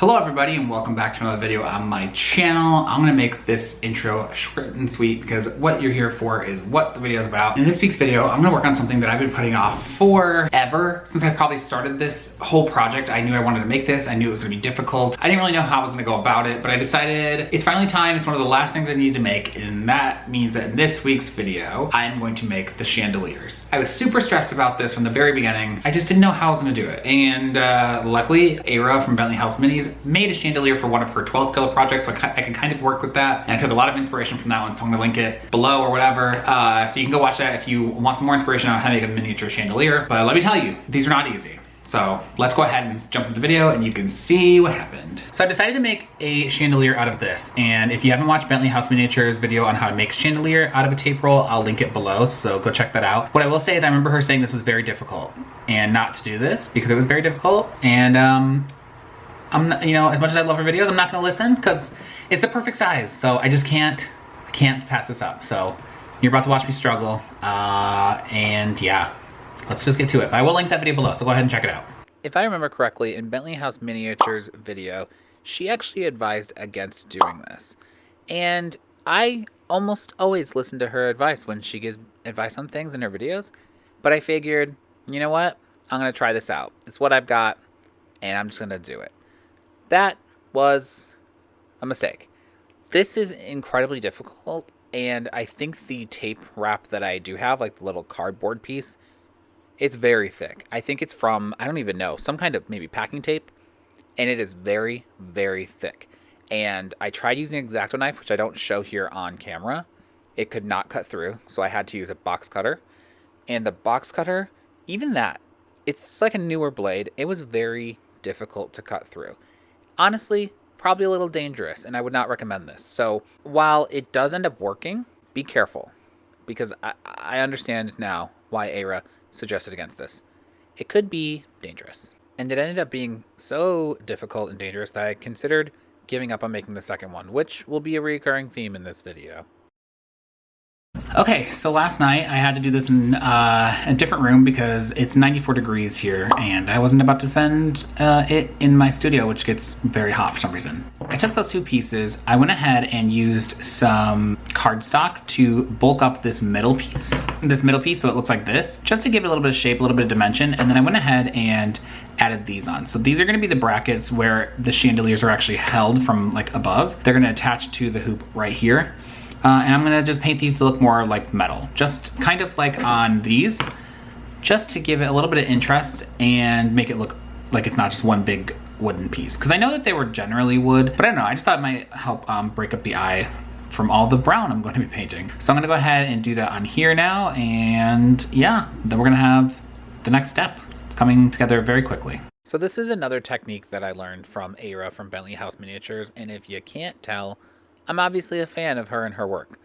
Hello everybody and welcome back to another video on my channel. I'm gonna make this intro short and sweet because what you're here for is what the video is about. In this week's video, I'm gonna work on something that I've been putting off forever. Since I probably started this whole project, I knew I wanted to make this. I knew it was gonna be difficult. I didn't really know how I was gonna go about it, but I decided it's finally time. It's one of the last things I need to make, and that means that in this week's video, I'm going to make the chandeliers. I was super stressed about this from the very beginning. I just didn't know how I was gonna do it. And luckily, Ara from Bentley House Minis made a chandelier for one of her 12 scale projects, so I can kind of work with that. And I took a lot of inspiration from that one, so I'm gonna link it below or whatever. So you can go watch that if you want some more inspiration on how to make a miniature chandelier. But let me tell you, these are not easy. So let's go ahead and jump into the video and you can see what happened. So I decided to make a chandelier out of this. And if you haven't watched Bentley House Miniatures video on how to make a chandelier out of a tape roll, I'll link it below, so go check that out. What I will say is I remember her saying this was very difficult and not to do this because it was very difficult. And I'm not, as much as I love her videos, I'm not gonna listen because it's the perfect size. So I just can't pass this up. So you're about to watch me struggle. And yeah, let's just get to it. But I will link that video below, so go ahead and check it out. If I remember correctly, in Bentley House Miniatures video, she actually advised against doing this. And I almost always listen to her advice when she gives advice on things in her videos. But I figured, you know what? I'm gonna try this out. It's what I've got, and I'm just gonna do it. That was a mistake. This is incredibly difficult, and I think the tape wrap that I do have, like the little cardboard piece, it's very thick. I think it's from, I don't even know, some kind of maybe packing tape, and it is very, very thick. And I tried using an X-Acto knife, which I don't show here on camera. It could not cut through, so I had to use a box cutter. And the box cutter, even that, it's like a newer blade. It was very difficult to cut through. Honestly, probably a little dangerous, and I would not recommend this. So while it does end up working, be careful, because I understand now why Ara suggested against this. It could be dangerous. And it ended up being so difficult and dangerous that I considered giving up on making the second one, which will be a recurring theme in this video. Okay, so last night I had to do this in a different room because it's 94 degrees here and I wasn't about to spend it in my studio, which gets very hot for some reason. I took those two pieces, I went ahead and used some cardstock to bulk up this middle piece so it looks like this, just to give it a little bit of shape, a little bit of dimension, and then I went ahead and added these on. So these are gonna be the brackets where the chandeliers are actually held from like above. They're gonna attach to the hoop right here. And I'm gonna just paint these to look more like metal, just kind of like on these, just to give it a little bit of interest and make it look like it's not just one big wooden piece. Because I know that they were generally wood, but I don't know, I just thought it might help break up the eye from all the brown I'm going to be painting. So I'm gonna go ahead and do that on here now, and yeah, then we're gonna have the next step. It's coming together very quickly. So this is another technique that I learned from Ara from Bentley House Miniatures, and if you can't tell, I'm obviously a fan of her and her work.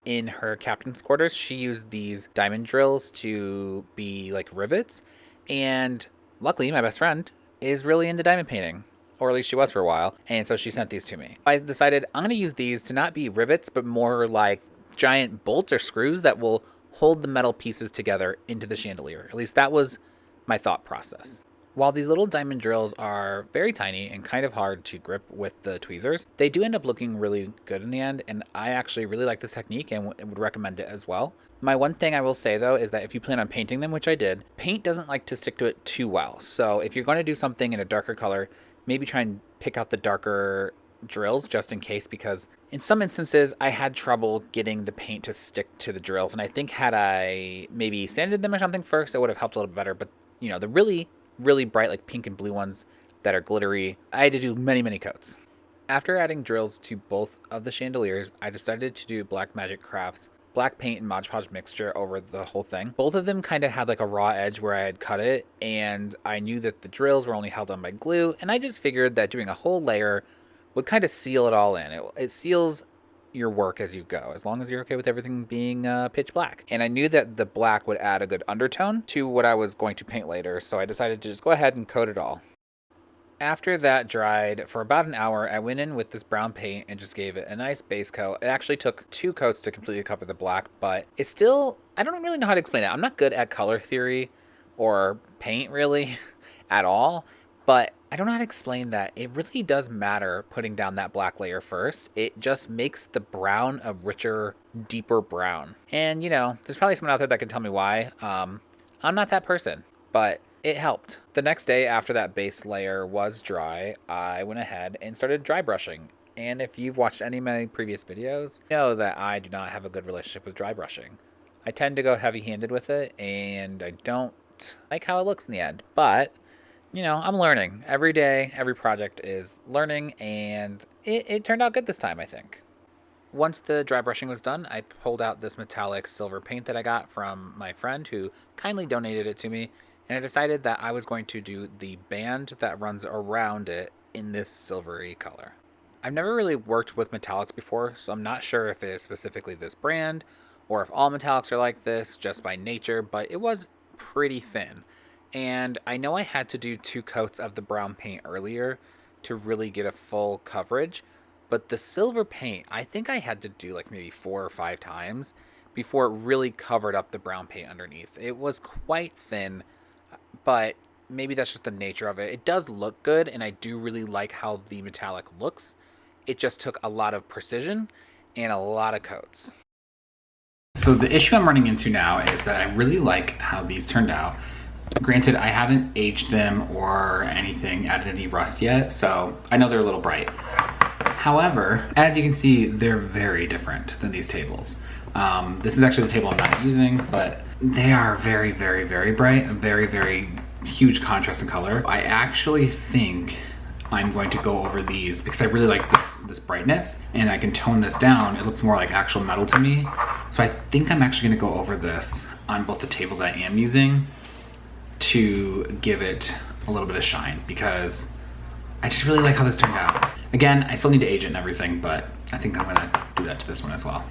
In her captain's quarters, she used these diamond drills to be like rivets, and luckily my best friend is really into diamond painting, or at least she was for a while, and so she sent these to me. I decided I'm going to use these to not be rivets, but more like giant bolts or screws that will hold the metal pieces together into the chandelier. At least that was my thought process. While these little diamond drills are very tiny and kind of hard to grip with the tweezers, they do end up looking really good in the end, and I actually really like this technique and would recommend it as well. My one thing I will say though is that if you plan on painting them, which I did, paint doesn't like to stick to it too well. So if you're going to do something in a darker color, maybe try and pick out the darker drills just in case, because in some instances I had trouble getting the paint to stick to the drills, and I think had I maybe sanded them or something first, it would have helped a little bit better. But the really bright like pink and blue ones that are glittery, I had to do many coats. After adding drills to both of the chandeliers, I decided to do Black Magic Crafts black paint and Mod Podge mixture over the whole thing. Both of them kind of had like a raw edge where I had cut it, and I knew that the drills were only held on by glue, and I just figured that doing a whole layer would kind of seal it all in. It seals your work as you go, as long as you're okay with everything being pitch black. And I knew that the black would add a good undertone to what I was going to paint later, so I decided to just go ahead and coat it all. After that dried for about an hour, I went in with this brown paint and just gave it a nice base coat. It actually took 2 coats to completely cover the black, but it's still, I don't really know how to explain it. I'm not good at color theory or paint really at all, But I don't know how to explain that. It really does matter putting down that black layer first. It just makes the brown a richer, deeper brown. And, you know, there's probably someone out there that can tell me why. I'm not that person, but it helped. The next day after that base layer was dry, I went ahead and started dry brushing. And if you've watched any of my previous videos, you know that I do not have a good relationship with dry brushing. I tend to go heavy-handed with it, and I don't like how it looks in the end. But, you know, I'm learning. Every day, every project is learning, and it turned out good this time, I think. Once the dry brushing was done, I pulled out this metallic silver paint that I got from my friend who kindly donated it to me, and I decided that I was going to do the band that runs around it in this silvery color. I've never really worked with metallics before, so I'm not sure if it is specifically this brand or if all metallics are like this just by nature, but it was pretty thin. And I know I had to do 2 coats of the brown paint earlier to really get a full coverage, but the silver paint, I think I had to do like maybe 4 or 5 times before it really covered up the brown paint underneath. It was quite thin, but maybe that's just the nature of it. It does look good, and I do really like how the metallic looks. It just took a lot of precision and a lot of coats. So the issue I'm running into now is that I really like how these turned out. Granted, I haven't aged them or anything, added any rust yet, so I know they're a little bright. However, as you can see, they're very different than these tables. This is actually the table I'm not using, but they are very, very, very bright, very, very huge contrast in color. I actually think I'm going to go over these because I really like this brightness, and I can tone this down. It looks more like actual metal to me. So I think I'm actually gonna go over this on both the tables I am using to give it a little bit of shine, because I just really like how this turned out. Again, I still need to age it and everything, but I think I'm gonna do that to this one as well.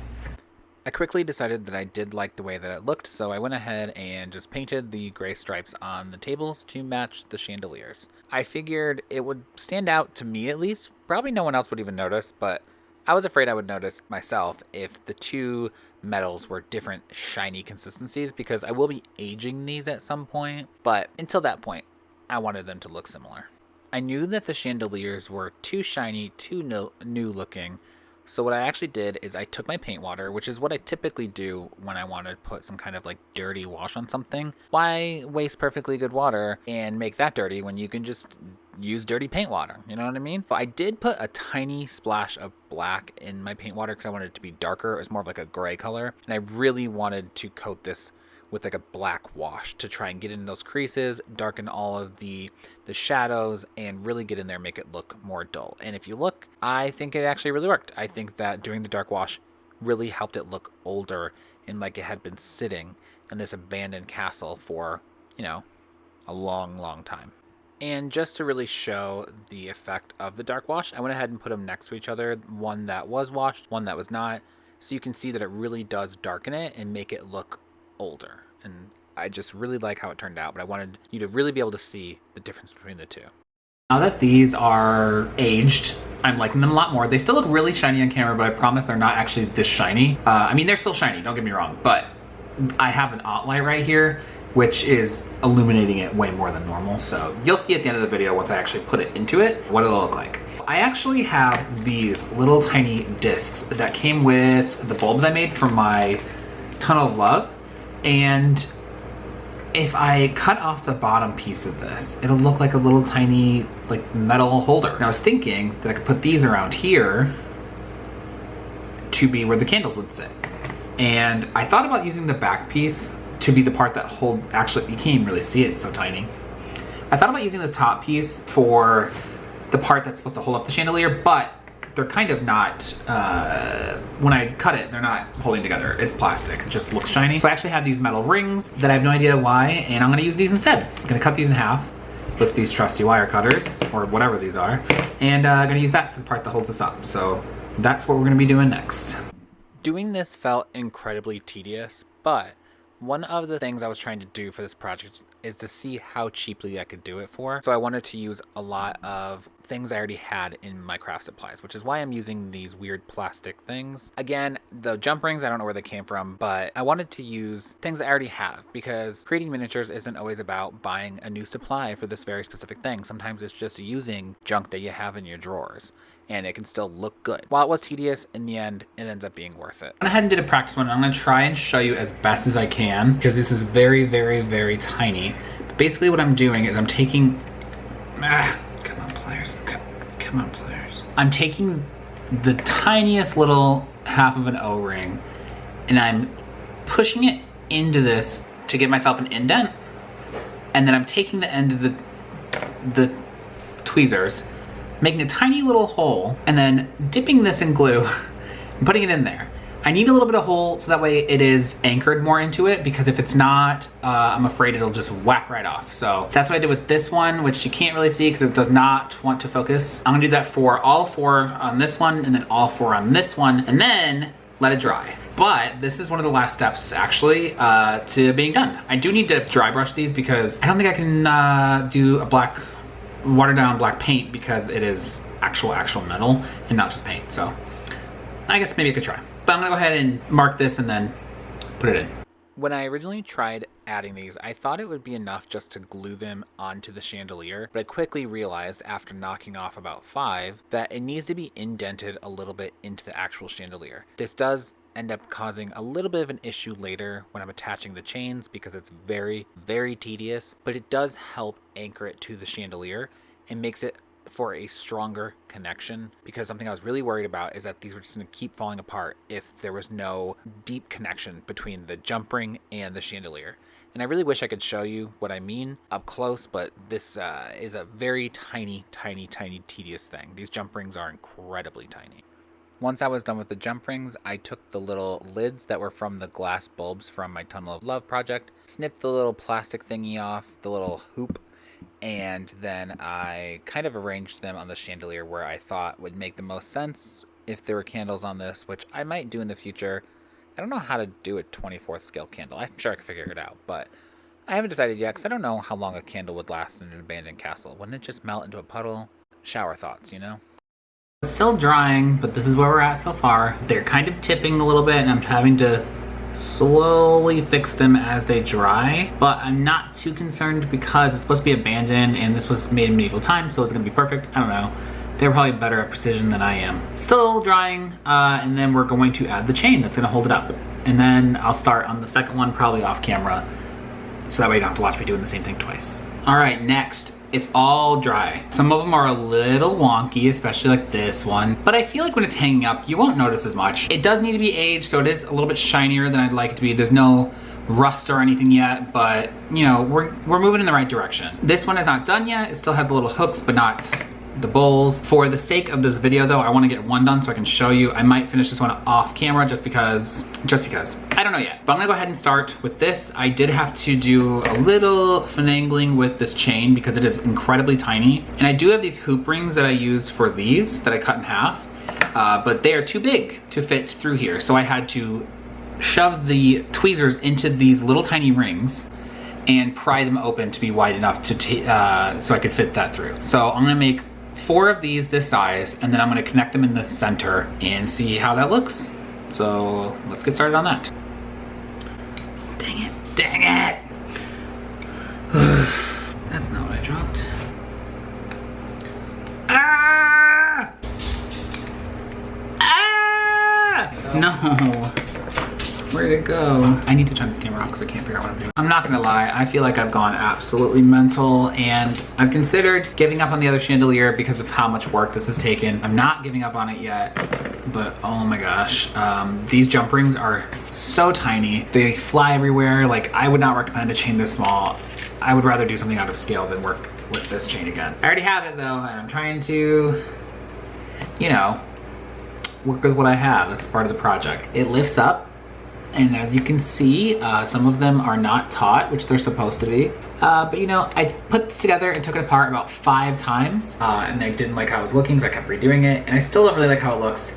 I quickly decided that I did like the way that it looked, so I went ahead and just painted the gray stripes on the tables to match the chandeliers. I figured it would stand out to me at least. Probably no one else would even notice, but I was afraid I would notice myself if the 2 metals were different shiny consistencies, because I will be aging these at some point, but until that point, I wanted them to look similar. I knew that the chandeliers were too shiny, too new looking, so what I actually did is I took my paint water, which is what I typically do when I want to put some kind of like dirty wash on something. Why waste perfectly good water and make that dirty when you can just use dirty paint water? You know what I mean? But I did put a tiny splash of black in my paint water because I wanted it to be darker. It was more of like a gray color, and I really wanted to coat this with like a black wash to try and get in those creases, darken all of the shadows, and really get in there, make it look more dull. And if you look, I think it actually really worked. I think that doing the dark wash really helped it look older and like it had been sitting in this abandoned castle for, you know, a long, long time. And just to really show the effect of the dark wash, I went ahead and put them next to each other, one that was washed, one that was not, so you can see that it really does darken it and make it look older. And I just really like how it turned out, but I wanted you to really be able to see the difference between the 2. Now that these are aged, I'm liking them a lot more. They still look really shiny on camera, but I promise they're not actually this shiny. I mean, they're still shiny, don't get me wrong, but I have an light right here, which is illuminating it way more than normal. So you'll see at the end of the video, once I actually put it into it, what it'll look like. I actually have these little tiny discs that came with the bulbs I made for my Tunnel of Love. And if I cut off the bottom piece of this, it'll look like a little tiny like metal holder. And I was thinking that I could put these around here to be where the candles would sit. And I thought about using the back piece to be the part that actually, you can't even really see it, it's so tiny. I thought about using this top piece for the part that's supposed to hold up the chandelier, but they're kind of not, when I cut it, they're not holding together. It's plastic, it just looks shiny. So I actually have these metal rings that I have no idea why, and I'm gonna use these instead. I'm gonna cut these in half with these trusty wire cutters, or whatever these are, and I'm gonna use that for the part that holds us up. So that's what we're gonna be doing next. Doing this felt incredibly tedious, but one of the things I was trying to do for this project is to see how cheaply I could do it for. So I wanted to use a lot of things I already had in my craft supplies, which is why I'm using these weird plastic things. Again, the jump rings, I don't know where they came from, but I wanted to use things I already have, because creating miniatures isn't always about buying a new supply for this very specific thing. Sometimes it's just using junk that you have in your drawers, and it can still look good. While it was tedious, in the end, it ends up being worth it. I went ahead and did a practice one. I'm gonna try and show you as best as I can, because this is very, very, very tiny. But basically what I'm doing is I'm taking, come on pliers, come on pliers. I'm taking the tiniest little half of an O-ring, and I'm pushing it into this to give myself an indent, and then I'm taking the end of the tweezers, making a tiny little hole, and then dipping this in glue and putting it in there. I need a little bit of hole so that way it is anchored more into it, because if it's not, I'm afraid it'll just whack right off. So that's what I did with this one, which you can't really see because it does not want to focus. I'm gonna do that for all 4 on this one, and then all 4 on this one, and then let it dry. But this is one of the last steps actually to being done. I do need to dry brush these because I don't think I can do a black, watered down black paint, because it is actual metal and not just paint. So I guess maybe I could try. But I'm gonna go ahead and mark this and then put it in. When I originally tried adding these, I thought it would be enough just to glue them onto the chandelier, but I quickly realized after knocking off about 5 that it needs to be indented a little bit into the actual chandelier. This does end up causing a little bit of an issue later when I'm attaching the chains, because it's very, very tedious, but it does help anchor it to the chandelier and makes it for a stronger connection, because something I was really worried about is that these were just going to keep falling apart if there was no deep connection between the jump ring and the chandelier. And I really wish I could show you what I mean up close, but this is a very tiny, tedious thing. These jump rings are incredibly tiny. Once I was done with the jump rings, I took the little lids that were from the glass bulbs from my Tunnel of Love project, snipped the little plastic thingy off, the little hoop, and then I kind of arranged them on the chandelier where I thought would make the most sense if there were candles on this, which I might do in the future. I don't know how to do a 24th scale candle. I'm sure I can figure it out, but I haven't decided yet because I don't know how long a candle would last in an abandoned castle. Wouldn't it just melt into a puddle? Shower thoughts, you know? It's still drying, but this is where we're at so far. They're kind of tipping a little bit, and I'm having to slowly fix them as they dry, but I'm not too concerned because it's supposed to be abandoned and this was made in medieval times, so it's gonna be perfect. I don't know. They're probably better at precision than I am. Still drying, and then we're going to add the chain that's gonna hold it up. And then I'll start on the second one, probably off camera, so that way you don't have to watch me doing the same thing twice. All right, next. It's all dry. Some of them are a little wonky, especially like this one. But I feel like when it's hanging up, you won't notice as much. It does need to be aged, so it is a little bit shinier than I'd like it to be. There's no rust or anything yet, but you know, we're moving in the right direction. This one is not done yet. It still has the little hooks, but not the bowls. For the sake of this video though, I want to get one done so I can show you. I might finish this one off camera just because. I don't know yet, but I'm gonna go ahead and start with this. I did have to do a little finagling with this chain because it is incredibly tiny. And I do have these hoop rings that I used for these that I cut in half, but they are too big to fit through here. So I had to shove the tweezers into these little tiny rings and pry them open to be wide enough to so I could fit that through. So I'm gonna make 4 of these this size, and then I'm gonna connect them in the center and see how that looks. So let's get started on that. Dang it. That's not what I dropped. Ah! Ah! No. Where'd it go? I need to turn this camera off because I can't figure out what I'm doing. I'm not gonna lie, I feel like I've gone absolutely mental, and I've considered giving up on the other chandelier because of how much work this has taken. I'm not giving up on it yet, but oh my gosh. These jump rings are so tiny. They fly everywhere. Like, I would not recommend a chain this small. I would rather do something out of scale than work with this chain again. I already have it though, and I'm trying to, you know, work with what I have. That's part of the project. It lifts up. And as you can see, some of them are not taut, which they're supposed to be. But you know, I put this together and took it apart about 5 times, and I didn't like how it was looking, so I kept redoing it, and I still don't really like how it looks.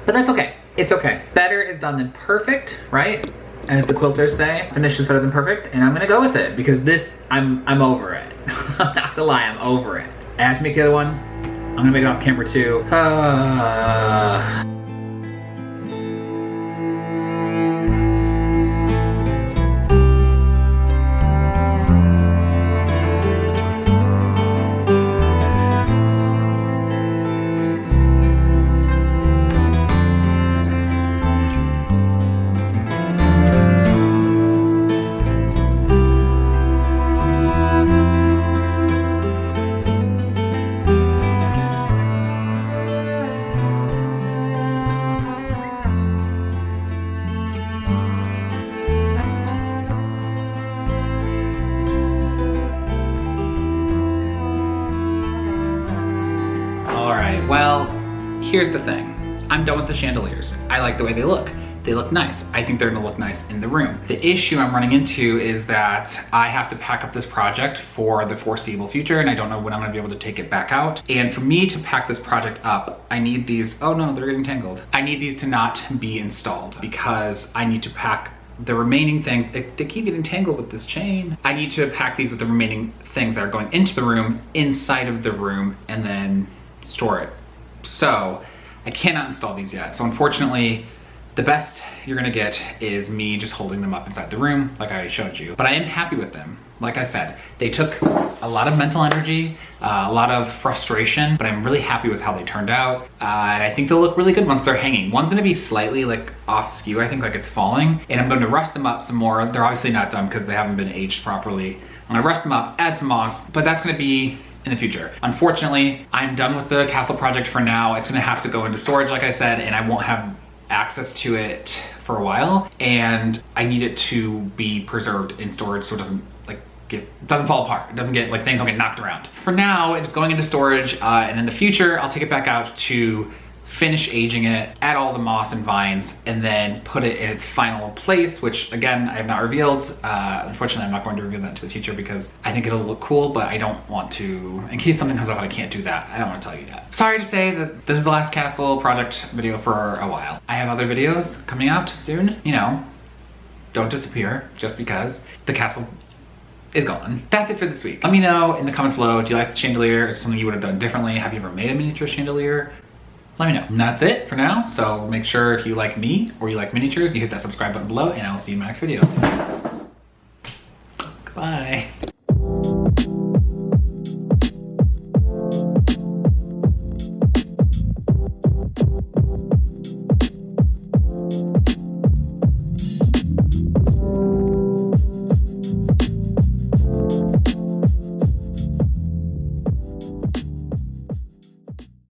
But that's okay. It's okay. Better is done than perfect, right? As the quilters say, finish is better than perfect, and I'm gonna go with it because this, I'm over it. I'm not gonna lie, I'm over it. I have to make the other one. I'm gonna make it off camera too. Well, here's the thing. I'm done with the chandeliers. I like the way they look. They look nice. I think they're gonna look nice in the room. The issue I'm running into is that I have to pack up this project for the foreseeable future, and I don't know when I'm gonna be able to take it back out. And for me to pack this project up, I need these, oh no, they're getting tangled. I need these to not be installed because I need to pack the remaining things. They keep getting tangled with this chain. I need to pack these with the remaining things that are going into the room, inside of the room, and then store it. So I cannot install these yet. So unfortunately, the best you're gonna get is me just holding them up inside the room like I already showed you. But I am happy with them. Like I said, they took a lot of mental energy, a lot of frustration, but I'm really happy with how they turned out. And I think they'll look really good once they're hanging. One's gonna be slightly like off skew, I think, like it's falling. And I'm going to rust them up some more. They're obviously not done because they haven't been aged properly. I'm gonna rust them up, add some moss, but that's gonna be in the future. Unfortunately, I'm done with the castle project for now. It's gonna have to go into storage, like I said, and I won't have access to it for a while. And I need it to be preserved in storage so it doesn't doesn't fall apart. It doesn't get, like, things don't get knocked around. For now, it's going into storage, and in the future, I'll take it back out to finish aging it, add all the moss and vines, and then put it in its final place, which again, I have not revealed. Unfortunately, I'm not going to reveal that to the future because I think it'll look cool, but I don't want to, in case something comes up, I can't do that. I don't want to tell you that. Sorry to say that this is the last castle project video for a while. I have other videos coming out soon. You know, don't disappear just because the castle is gone. That's it for this week. Let me know in the comments below, do you like the chandelier? Is it something you would have done differently? Have you ever made a miniature chandelier? Let me know. And that's it for now. So make sure if you like me or you like miniatures, you hit that subscribe button below, and I'll see you in my next video.